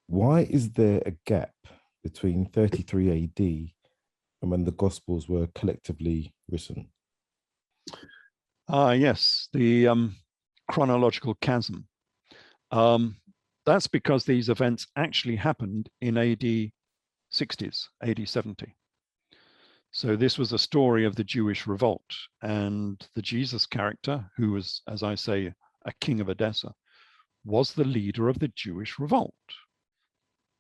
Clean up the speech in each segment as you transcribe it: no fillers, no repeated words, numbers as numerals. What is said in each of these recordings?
Why is there a gap between 33 AD and when the Gospels were collectively written? Yes, the chronological chasm. That's because these events actually happened in AD 60s, AD 70. So this was a story of the Jewish revolt, and the Jesus character, who was, as I say, a king of Edessa, was the leader of the Jewish revolt.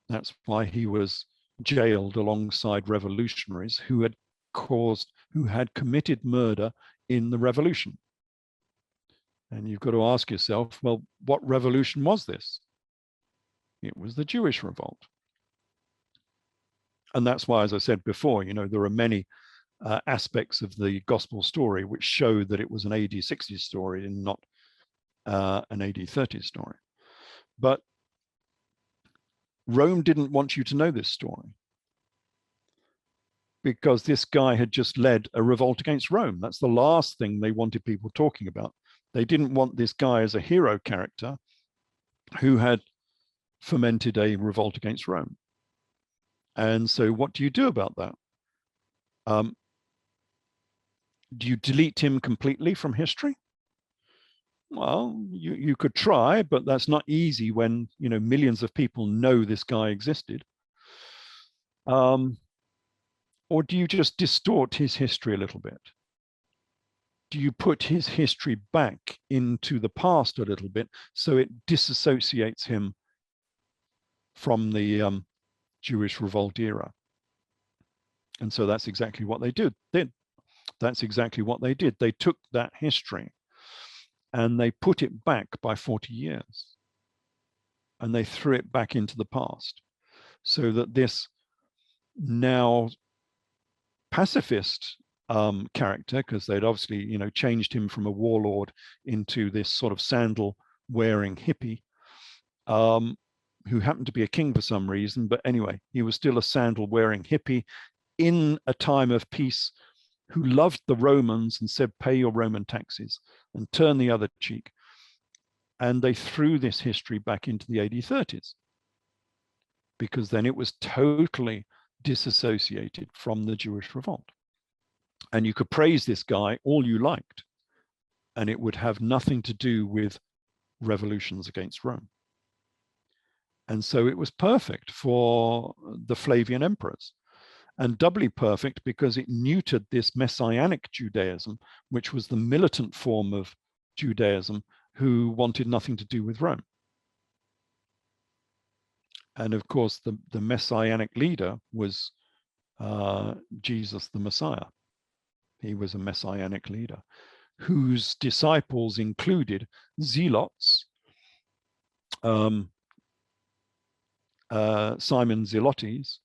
That's why he was jailed alongside revolutionaries who had committed murder in the revolution. And you've got to ask yourself, well, what revolution was this? It was the Jewish revolt. And that's why, as I said before, there are many aspects of the gospel story which show that it was an AD 60s story and not an AD 30s story. But Rome didn't want you to know this story because this guy had just led a revolt against Rome. That's the last thing they wanted people talking about. They didn't want this guy as a hero character who had fomented a revolt against Rome. And so what do you do about that? Do you delete him completely from history? Well, you could try, but that's not easy when millions of people know this guy existed. Or do you just distort his history a little bit? Do you put his history back into the past a little bit so it disassociates him from the Jewish revolt era? And so that's exactly what they did. That's exactly what they did. They took that history and they put it back by 40 years. And they threw it back into the past so that this now pacifist character, because they'd obviously, changed him from a warlord into this sort of sandal-wearing hippie, who happened to be a king for some reason. But anyway, he was still a sandal-wearing hippie in a time of peace, who loved the Romans and said, pay your Roman taxes and turn the other cheek. And they threw this history back into the AD 30s because then it was totally disassociated from the Jewish revolt. And you could praise this guy all you liked, and it would have nothing to do with revolutions against Rome. And so it was perfect for the Flavian emperors, and doubly perfect because it neutered this messianic Judaism, which was the militant form of Judaism, who wanted nothing to do with Rome. And of course, the messianic leader was Jesus the Messiah. He was a messianic leader whose disciples included zealots, Simon Zelotes,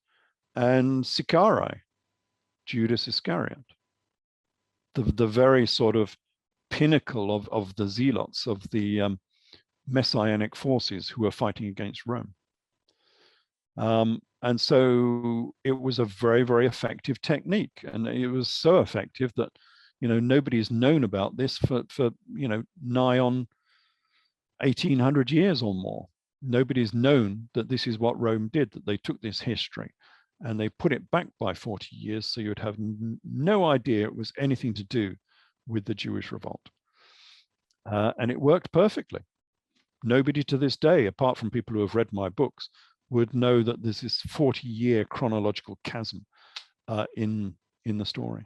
and Sicarii, Judas Iscariot, the very sort of pinnacle of the zealots, of the messianic forces who were fighting against Rome. And so it was a very, very effective technique. And it was so effective that, nobody's known about this for nigh on 1800 years or more. Nobody's known that this is what Rome did, that they took this history and they put it back by 40 years. So you'd have no idea it was anything to do with the Jewish revolt. And it worked perfectly. Nobody to this day, apart from people who have read my books, would know that there's this 40-year chronological chasm in the story.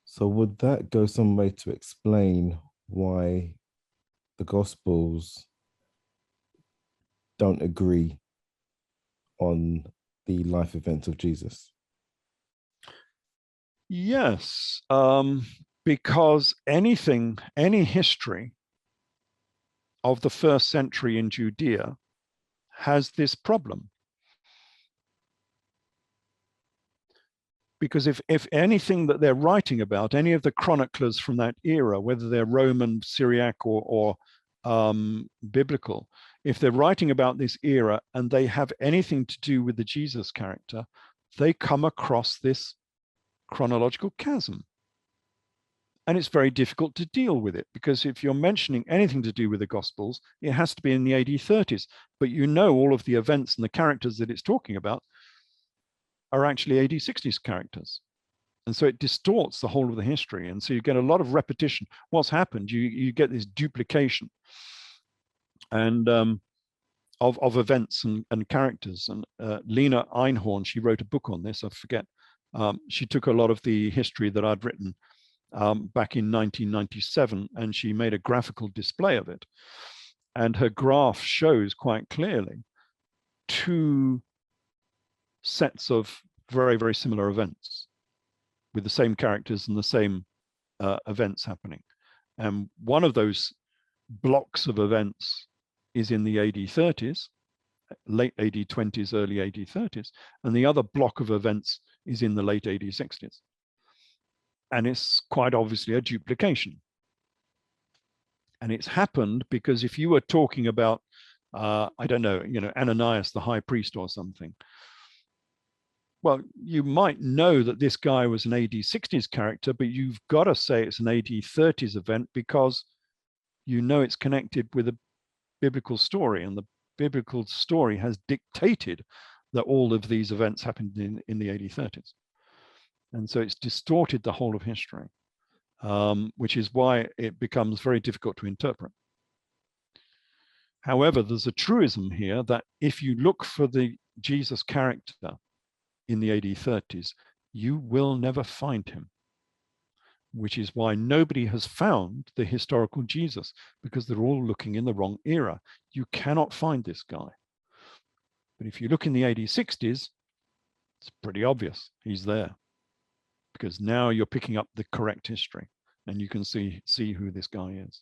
So would that go some way to explain why the Gospels don't agree on the life events of Jesus? Yes, because any history of the first century in Judea has this problem. Because if anything that they're writing about, any of the chroniclers from that era, whether they're Roman, Syriac, or biblical, if they're writing about this era and they have anything to do with the Jesus character, they come across this chronological chasm. And it's very difficult to deal with it, because if you're mentioning anything to do with the Gospels, it has to be in the AD 30s. But you know all of the events and the characters that it's talking about are actually AD 60s characters. And so it distorts the whole of the history. And so you get a lot of repetition. What's happened? You get this duplication and of events and characters. And Lena Einhorn, she wrote a book on this, I forget. She took a lot of the history that I'd written back in 1997, and she made a graphical display of it. And her graph shows quite clearly two sets of very, very similar events with the same characters and the same events happening. And one of those blocks of events is in the AD 30s, late AD 20s, early AD 30s, and the other block of events is in the late AD 60s. And it's quite obviously a duplication. And it's happened because if you were talking about, I don't know, Ananias, the high priest or something, well, you might know that this guy was an AD 60s character, but you've got to say it's an AD 30s event because you know it's connected with a biblical story, and the biblical story has dictated that all of these events happened in the AD 30s. And so it's distorted the whole of history, which is why it becomes very difficult to interpret. However, there's a truism here that if you look for the Jesus character in the AD 30s, you will never find him, which is why nobody has found the historical Jesus, because they're all looking in the wrong era. You cannot find this guy. But if you look in the AD 60s, it's pretty obvious he's there, because now you're picking up the correct history and you can see who this guy is.